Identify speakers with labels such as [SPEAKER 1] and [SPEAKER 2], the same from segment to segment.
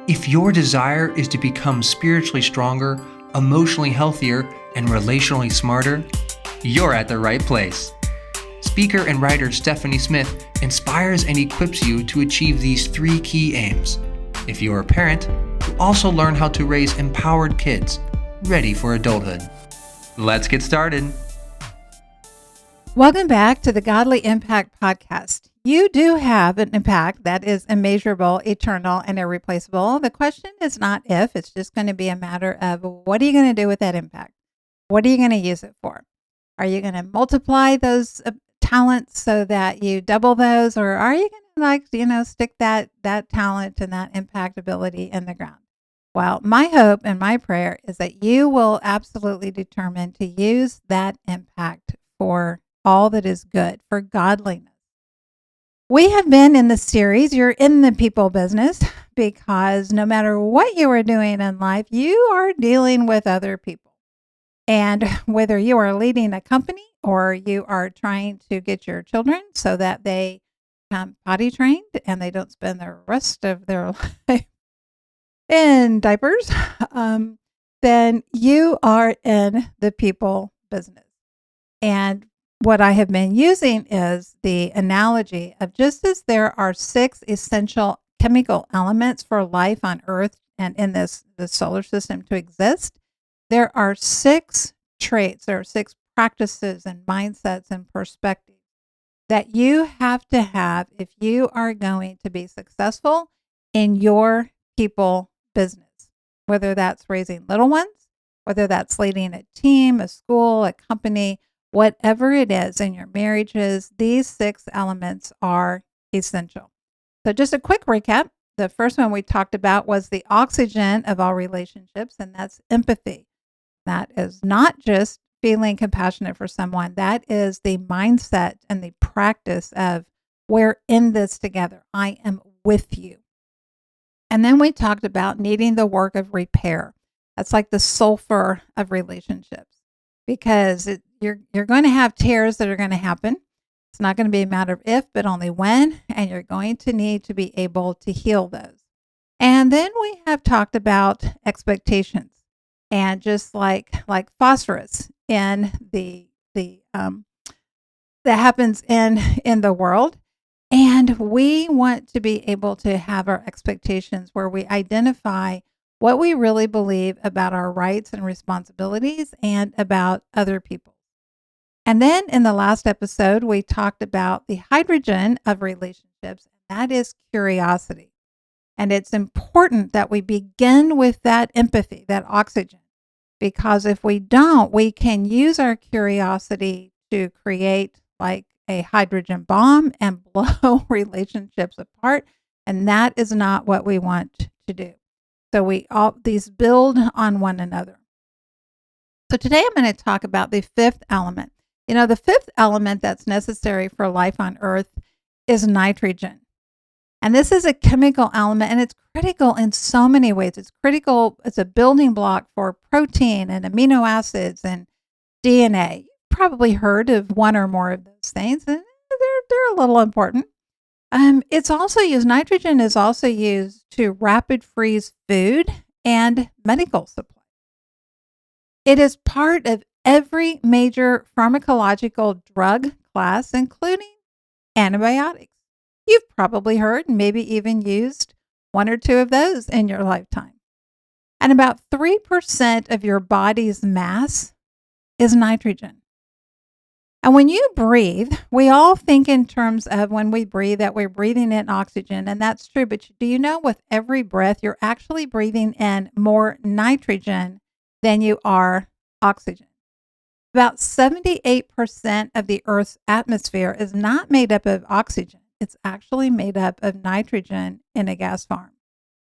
[SPEAKER 1] If your desire is to become spiritually stronger, emotionally healthier, and relationally smarter, you're at the right place. Speaker and writer Stephanie Smith inspires and equips you to achieve these three key aims. If you're a parent, you'll also learn how to raise empowered kids, ready for adulthood. Let's get started.
[SPEAKER 2] Welcome back to the Godly Impact Podcast. You do have an impact that is immeasurable, eternal, and irreplaceable. The question is not if, it's just going to be a matter of what are you going to do with that impact? What are you going to use it for? Are you going to multiply those talents so that you double those, or are you going to stick that talent and that impact ability in the ground? Well, my hope and my prayer is that you will absolutely determine to use that impact for all that is good, for godliness. We have been in the series, You're in the People Business, because no matter what you are doing in life, you are dealing with other people. And whether you are leading a company or you are trying to get your children so that they become potty trained and they don't spend the rest of their life in diapers, then you are in the people business. And what I have been using is the analogy of just as there are 6 essential chemical elements for life on Earth and in the solar system to exist, there are 6 traits, there are 6 practices and mindsets and perspectives that you have to have if you are going to be successful in your people business, whether that's raising little ones, whether that's leading a team, a school, a company, whatever it is in your marriages, these 6 elements are essential. So just a quick recap. The first one we talked about was the oxygen of all relationships, and that's empathy. That is not just feeling compassionate for someone. That is the mindset and the practice of we're in this together. I am with you. And then we talked about needing the work of repair. That's like the sulfur of relationships, because you're going to have tears that are going to happen. It's not going to be a matter of if, but only when, and you're going to need to be able to heal those. And then we have talked about expectations, and just like phosphorus in that happens in the world. And we want to be able to have our expectations where we identify what we really believe about our rights and responsibilities and about other people. And then in the last episode, we talked about the hydrogen of relationships, and that is curiosity. And it's important that we begin with that empathy, that oxygen, because if we don't, we can use our curiosity to create like a hydrogen bomb and blow relationships apart. And that is not what we want to do. So these build on one another. So today I'm going to talk about the 5th element. The 5th element that's necessary for life on Earth is nitrogen. And this is a chemical element, and it's critical in so many ways. It's critical. It's a building block for protein and amino acids and DNA. You've probably heard of one or more of those things, and they're a little important. Nitrogen is also used to rapid freeze food and medical supplies. It is part of every major pharmacological drug class, including antibiotics. You've probably heard and maybe even used 1 or 2 of those in your lifetime. And about 3% of your body's mass is nitrogen. And when you breathe, we all think in terms of when we breathe that we're breathing in oxygen, and that's true. But do you know with every breath, you're actually breathing in more nitrogen than you are oxygen? About 78% of the Earth's atmosphere is not made up of oxygen. It's actually made up of nitrogen in a gas form.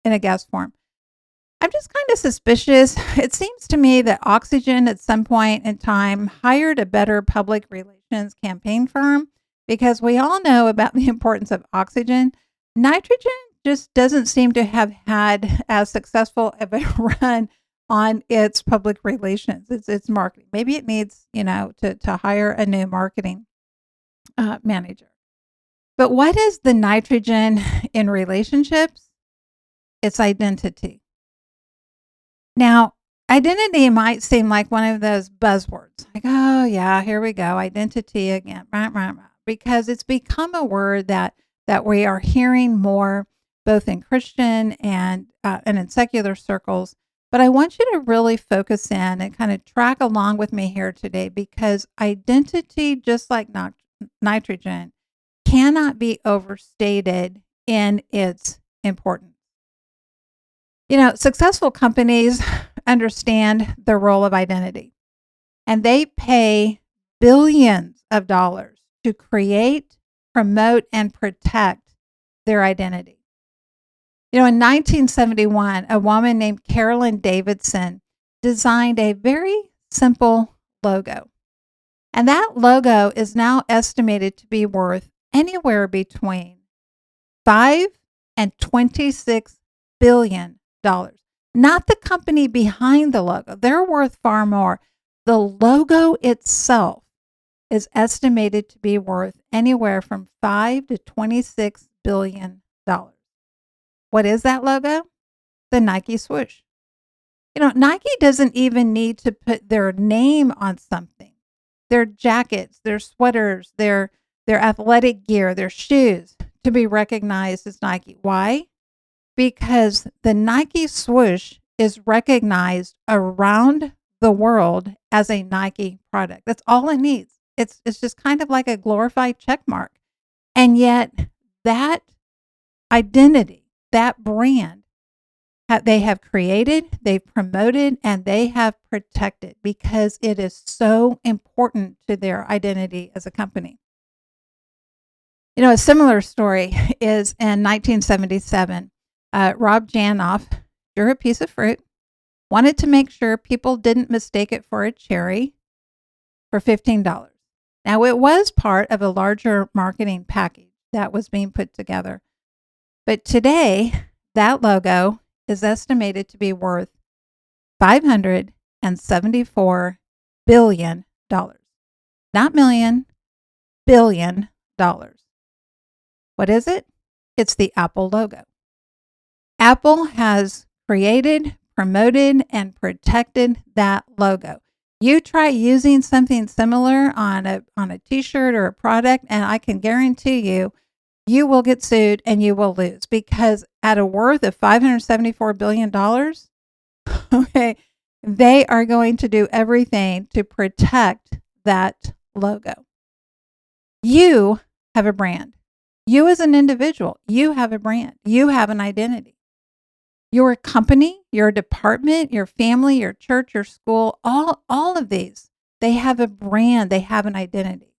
[SPEAKER 2] I'm just kind of suspicious. It seems to me that Oxygen at some point in time hired a better public relations campaign firm, because we all know about the importance of oxygen. Nitrogen just doesn't seem to have had as successful of a run on its public relations, its marketing. Maybe it needs, to hire a new marketing manager. But what is the nitrogen in relationships? It's identity. Now, identity might seem like one of those buzzwords. Like, oh yeah, here we go, identity again. Rah, rah, rah. Because it's become a word that we are hearing more both in Christian and in secular circles. But I want you to really focus in and kind of track along with me here today, because identity, just like nitrogen, cannot be overstated in its importance. Successful companies understand the role of identity, and they pay billions of dollars to create, promote, and protect their identity. In 1971, a woman named Carolyn Davidson designed a very simple logo. And that logo is now estimated to be worth anywhere between $5 and $26 billion. Not the company behind the logo. They're worth far more. The logo itself is estimated to be worth anywhere from $5 to $26 billion. What is that logo? The Nike swoosh. Nike doesn't even need to put their name on something. Their jackets, their sweaters, their athletic gear, their shoes to be recognized as Nike. Why? Because the Nike swoosh is recognized around the world as a Nike product. That's all it needs. It's just kind of like a glorified check mark. And yet that identity, that brand, they have created, they've promoted, and they have protected because it is so important to their identity as a company. A similar story is in 1977. Rob Janoff drew a piece of fruit, wanted to make sure people didn't mistake it for a cherry, for $15. Now, it was part of a larger marketing package that was being put together. But today, that logo is estimated to be worth $574 billion. Not million, billion dollars. What is it? It's the Apple logo. Apple has created, promoted, and protected that logo. You try using something similar on a t-shirt or a product, and I can guarantee you will get sued and you will lose, because at a worth of $574 billion, okay, they are going to do everything to protect that logo. You have a brand. You as an individual, you have a brand. You have an identity. Your company, your department, your family, your church, your school, all of these, they have a brand, they have an identity.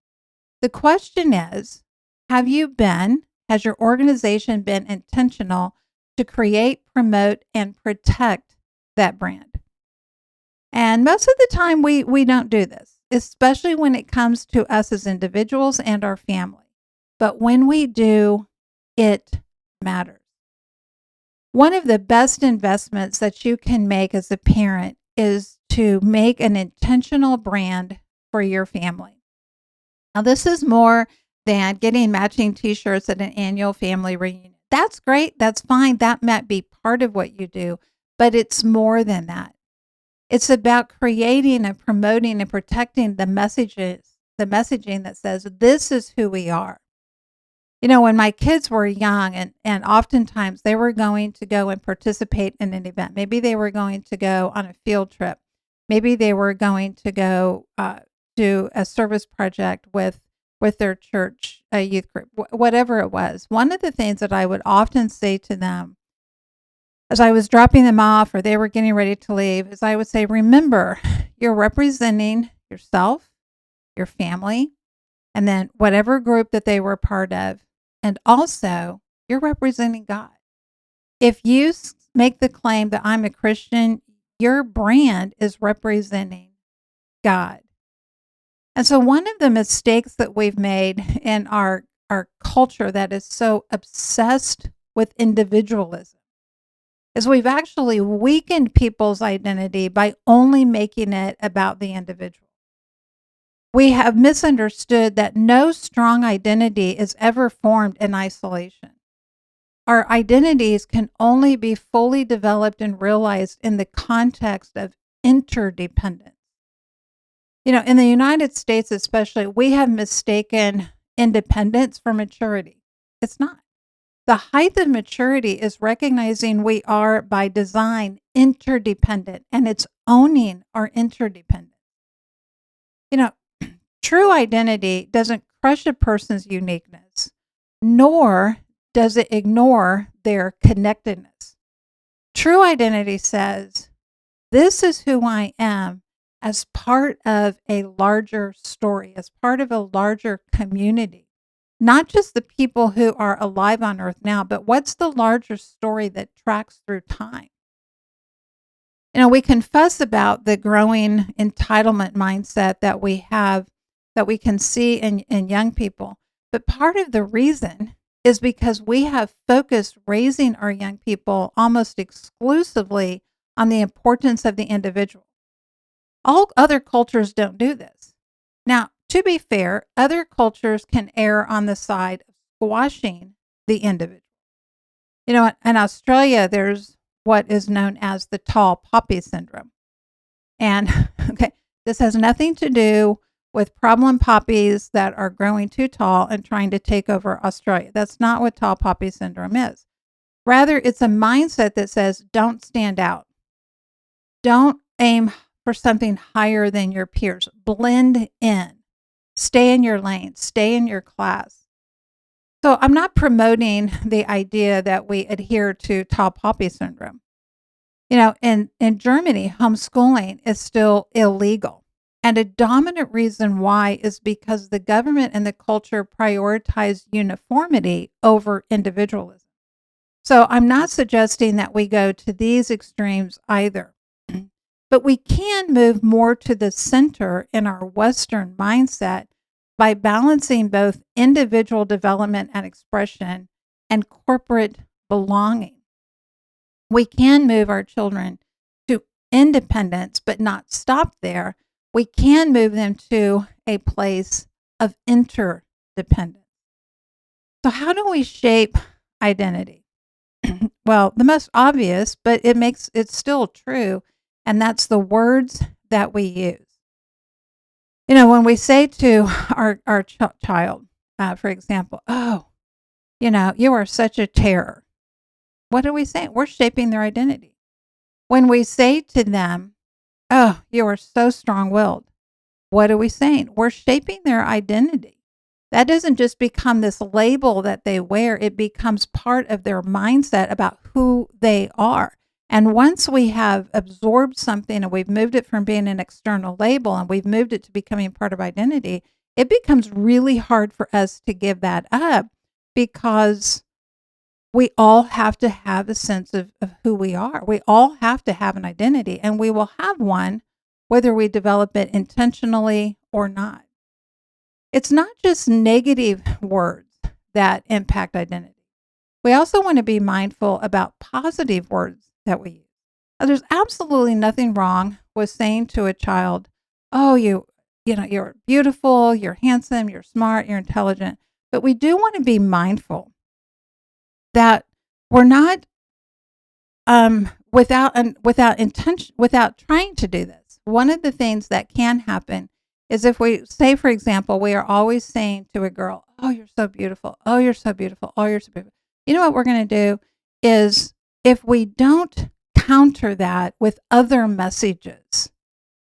[SPEAKER 2] The question is, has your organization been intentional to create, promote, and protect that brand? And most of the time we don't do this, especially when it comes to us as individuals and our family. But when we do, it matters. One of the best investments that you can make as a parent is to make an intentional brand for your family. Now, this is more than getting matching t-shirts at an annual family reunion. That's great. That's fine. That might be part of what you do, but it's more than that. It's about creating and promoting and protecting the messaging that says, this is who we are. When my kids were young, and oftentimes they were going to go and participate in an event. Maybe they were going to go on a field trip. Maybe they were going to go do a service project with their church, a youth group, whatever it was. One of the things that I would often say to them as I was dropping them off or they were getting ready to leave is I would say, remember, you're representing yourself, your family, and then whatever group that they were part of. And also, you're representing God. If you make the claim that I'm a Christian, your brand is representing God. And so one of the mistakes that we've made in our culture that is so obsessed with individualism is we've actually weakened people's identity by only making it about the individual. We have misunderstood that no strong identity is ever formed in isolation. our identities can only be fully developed and realized in the context of interdependence. In the United States especially, we have mistaken independence for maturity. It's not. The height of maturity is recognizing we are by design interdependent, and it's owning our interdependence. You know, True identity doesn't crush a person's uniqueness, nor does it ignore their connectedness. True identity says, this is who I am as part of a larger story, as part of a larger community. Not just the people who are alive on earth now, but what's the larger story that tracks through time? We can fuss about the growing entitlement mindset that we have, that we can see in young people. But part of the reason is because we have focused raising our young people almost exclusively on the importance of the individual. All other cultures don't do this. Now, to be fair, other cultures can err on the side of squashing the individual. In Australia, there's what is known as the tall poppy syndrome. And okay, this has nothing to do with problem poppies that are growing too tall and trying to take over Australia. That's not what tall poppy syndrome is. Rather, it's a mindset that says, don't stand out. Don't aim for something higher than your peers. Blend in. Stay in your lane. Stay in your class. So I'm not promoting the idea that we adhere to tall poppy syndrome. In Germany, homeschooling is still illegal. And a dominant reason why is because the government and the culture prioritize uniformity over individualism. So I'm not suggesting that we go to these extremes either. But we can move more to the center in our Western mindset by balancing both individual development and expression and corporate belonging. We can move our children to independence, but not stop there. We can move them to a place of interdependence. So how do we shape identity? Well, the most obvious, but it's still true, and that's the words that we use. When we say to our child, for example, oh, you are such a terror. What are we saying? We're shaping their identity. When we say to them, oh, you are so strong-willed, what are we saying? We're shaping their identity. That doesn't just become this label that they wear. It becomes part of their mindset about who they are. And once we have absorbed something and we've moved it from being an external label and we've moved it to becoming part of identity, it becomes really hard for us to give that up because we all have to have a sense of who we are. We all have to have an identity, and we will have one whether we develop it intentionally or not. It's not just negative words that impact identity. We also want to be mindful about positive words that we use. There's absolutely nothing wrong with saying to a child, oh, you're beautiful, you're handsome, you're smart, you're intelligent. But we do want to be mindful that we're not without intention, without trying to do this. One of the things that can happen is if we say, for example, we are always saying to a girl, oh, you're so beautiful. Oh, you're so beautiful. Oh, you're so beautiful. You know what we're going to do is if we don't counter that with other messages,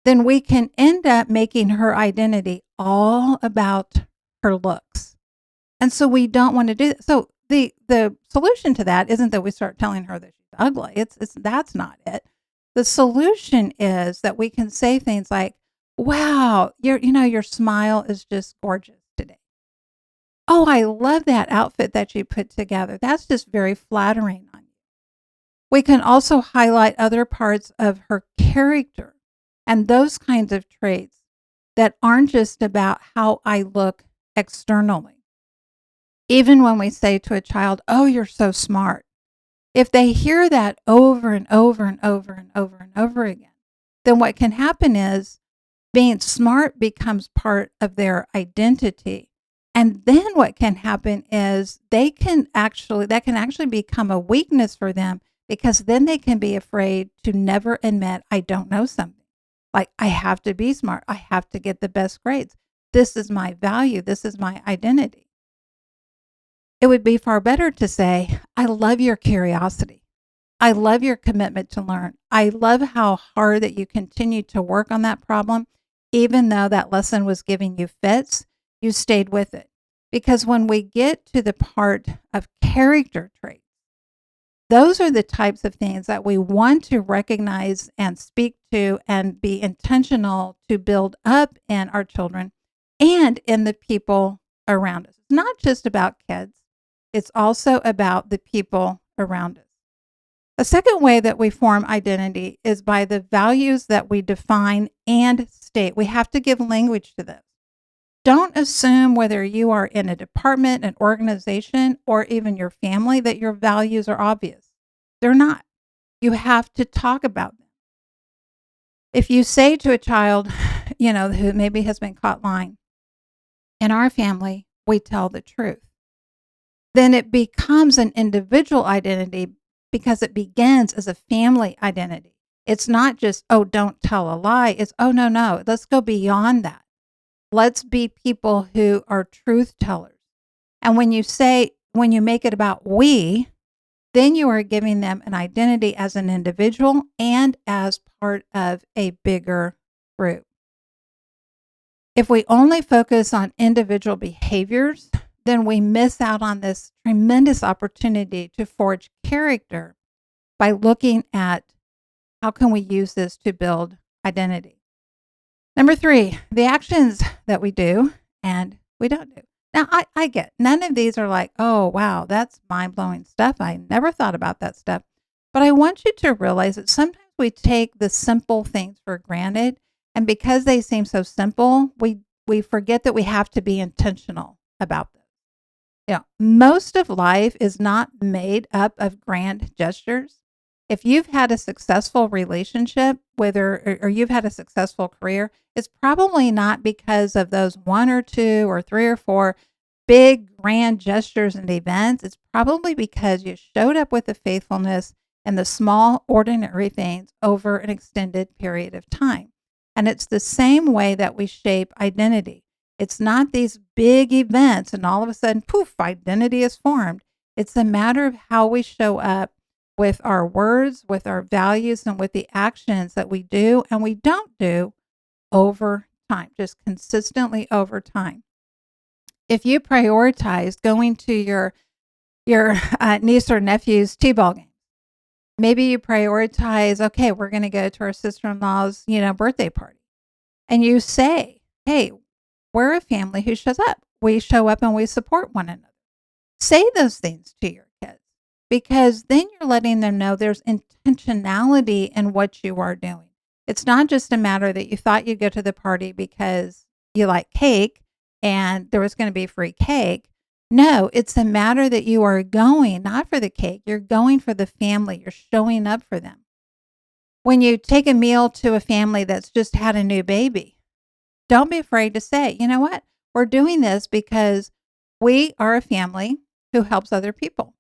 [SPEAKER 2] then we can end up making her identity all about her looks. And so we don't want to do that. So the solution to that isn't that we start telling her that she's ugly. That's not it. The solution is that we can say things like, wow, your smile is just gorgeous today. Oh, I love that outfit that you put together. That's just very flattering on you. We can also highlight other parts of her character and those kinds of traits that aren't just about how I look externally. Even when we say to a child, oh, you're so smart, if they hear that over and over and over and over and over again, then what can happen is being smart becomes part of their identity. And then what can happen is that can actually become a weakness for them, because then they can be afraid to never admit, I don't know something. Like, I have to be smart. I have to get the best grades. This is my value. This is my identity. It would be far better to say, I love your curiosity. I love your commitment to learn. I love how hard that you continue to work on that problem. Even though that lesson was giving you fits, you stayed with it. Because when we get to the part of character traits, those are the types of things that we want to recognize and speak to and be intentional to build up in our children and in the people around us. It's not just about kids, it's also about the people around us. The second way that we form identity is by the values that we define and state. We have to give language to this. Don't assume whether you are in a department, an organization, or even your family that your values are obvious. They're not. You have to talk about them. If you say to a child, who maybe has been caught lying, in our family, we tell the truth, then it becomes an individual identity because it begins as a family identity. It's not just, oh, don't tell a lie. It's, oh, no, let's go beyond that. Let's be people who are truth tellers. And when you make it about we, then you are giving them an identity as an individual and as part of a bigger group. If we only focus on individual behaviors, then we miss out on this tremendous opportunity to forge character by looking at how can we use this to build identity. Number 3, the actions that we do and we don't do. Now, I get none of these are like, oh, wow, that's mind-blowing stuff. I never thought about that stuff. But I want you to realize that sometimes we take the simple things for granted. And because they seem so simple, we forget that we have to be intentional about them. Most of life is not made up of grand gestures. If you've had a successful relationship, or you've had a successful career, it's probably not because of those 1 or 2 or 3 or 4 big grand gestures and events. It's probably because you showed up with a faithfulness in the small, ordinary things over an extended period of time. And it's the same way that we shape identity. It's not these big events and all of a sudden, poof, identity is formed. It's a matter of how we show up with our words, with our values, and with the actions that we do and we don't do over time, just consistently over time. If you prioritize going to your niece or nephew's T-ball game, maybe you prioritize, okay, we're going to go to our sister-in-law's, birthday party. And you say, hey, we're a family who shows up. We show up and we support one another. Say those things to your kids, because then you're letting them know there's intentionality in what you are doing. It's not just a matter that you thought you'd go to the party because you like cake and there was going to be free cake. No, it's a matter that you are going not for the cake. You're going for the family. You're showing up for them. When you take a meal to a family that's just had a new baby, don't be afraid to say, you know what? We're doing this because we are a family who helps other people.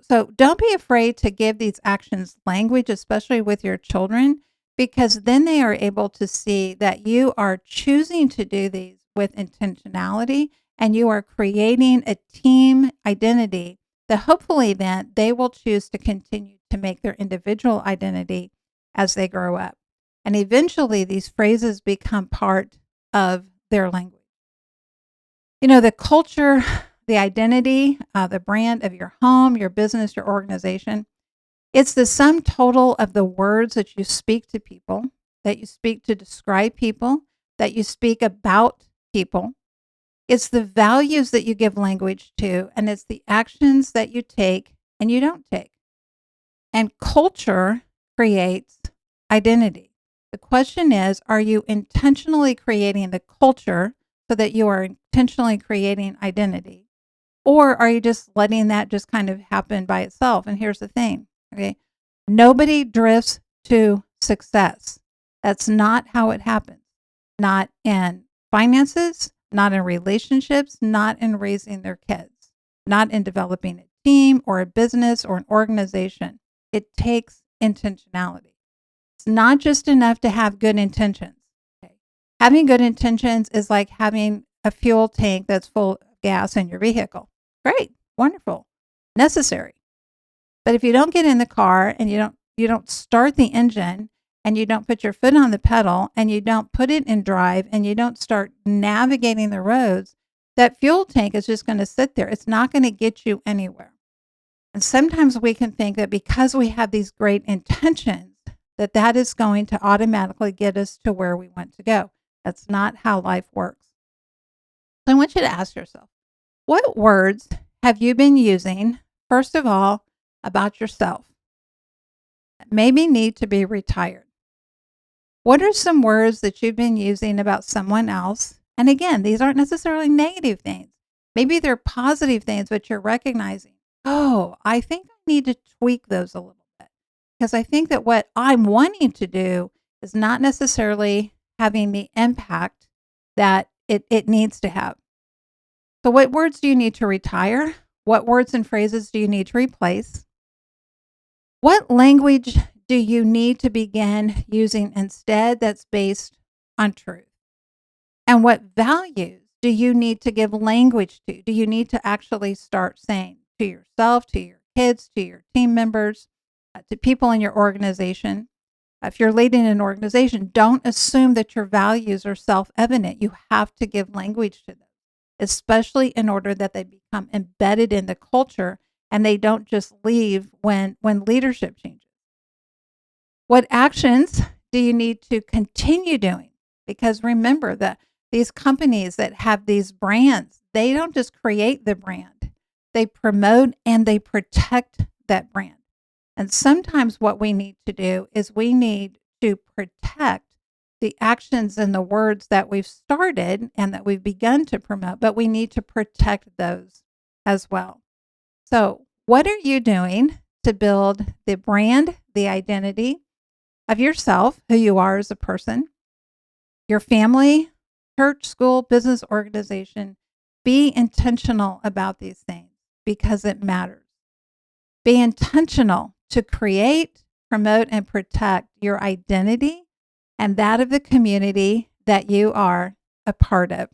[SPEAKER 2] So don't be afraid to give these actions language, especially with your children, because then they are able to see that you are choosing to do these with intentionality and you are creating a team identity that hopefully then they will choose to continue to make their individual identity as they grow up. And eventually these phrases become part of their language. The culture, the identity, the brand of your home, your business, your organization, it's the sum total of the words that you speak to people, that you speak to describe people, that you speak about people. It's the values that you give language to, and it's the actions that you take and you don't take. And culture creates identity. The question is, are you intentionally creating the culture so that you are intentionally creating identity? Or are you just letting that just kind of happen by itself? And here's the thing, okay? Nobody drifts to success. That's not how it happens. Not in finances, not in relationships, not in raising their kids, not in developing a team or a business or an organization. It takes intentionality. It's not just enough to have good intentions. Okay? Having good intentions is like having a fuel tank that's full of gas in your vehicle. Great, wonderful, necessary. But if you don't get in the car and you don't start the engine and you don't put your foot on the pedal and you don't put it in drive and you don't start navigating the roads, that fuel tank is just going to sit there. It's not going to get you anywhere. And sometimes we can think that because we have these great intentions, that is going to automatically get us to where we want to go. That's not how life works. So I want you to ask yourself, what words have you been using, first of all, about yourself that maybe need to be retired? What are some words that you've been using about someone else? And again, these aren't necessarily negative things. Maybe they're positive things, but you're recognizing, oh, I think I need to tweak those a little bit. Because I think that what I'm wanting to do is not necessarily having the impact that it needs to have. So what words do you need to retire? What words and phrases do you need to replace? What language do you need to begin using instead that's based on truth? And what values do you need to give language to? Do you need to actually start saying to yourself, to your kids, to your team members, to people in your organization? If you're leading an organization, don't assume that your values are self-evident. You have to give language to them, especially in order that they become embedded in the culture and they don't just leave when leadership changes. What actions do you need to continue doing? Because remember that these companies that have these brands, they don't just create the brand. They promote and they protect that brand. And sometimes what we need to do is we need to protect the actions and the words that we've started and that we've begun to promote, but we need to protect those as well. So what are you doing to build the brand, the identity of yourself, who you are as a person, your family, church, school, business, organization? Be intentional about these things because it matters. Be intentional to create, promote, and protect your identity and that of the community that you are a part of.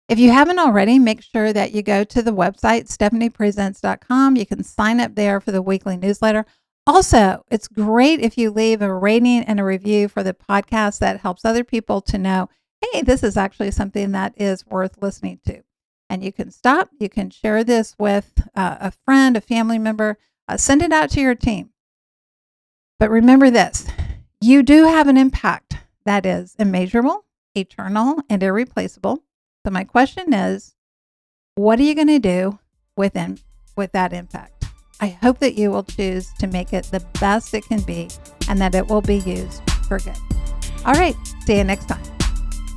[SPEAKER 2] If you haven't already, make sure that you go to the website, stephaniepresents.com. You can sign up there for the weekly newsletter. Also, it's great if you leave a rating and a review for the podcast. That helps other people to know, hey, this is actually something that is worth listening to. And you can stop. You can share this with a friend, a family member. Send it out to your team. But remember this, you do have an impact that is immeasurable, eternal, and irreplaceable. So my question is, what are you going to do with that impact? I hope that you will choose to make it the best it can be and that it will be used for good. All right, see you next time.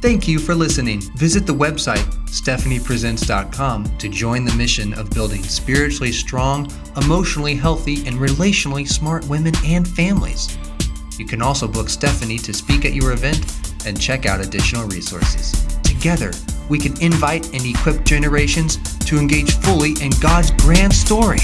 [SPEAKER 1] Thank you for listening. Visit the website, stephaniepresents.com, to join the mission of building spiritually strong, emotionally healthy, and relationally smart women and families. You can also book Stephanie to speak at your event and check out additional resources. Together, we can invite and equip generations to engage fully in God's grand story.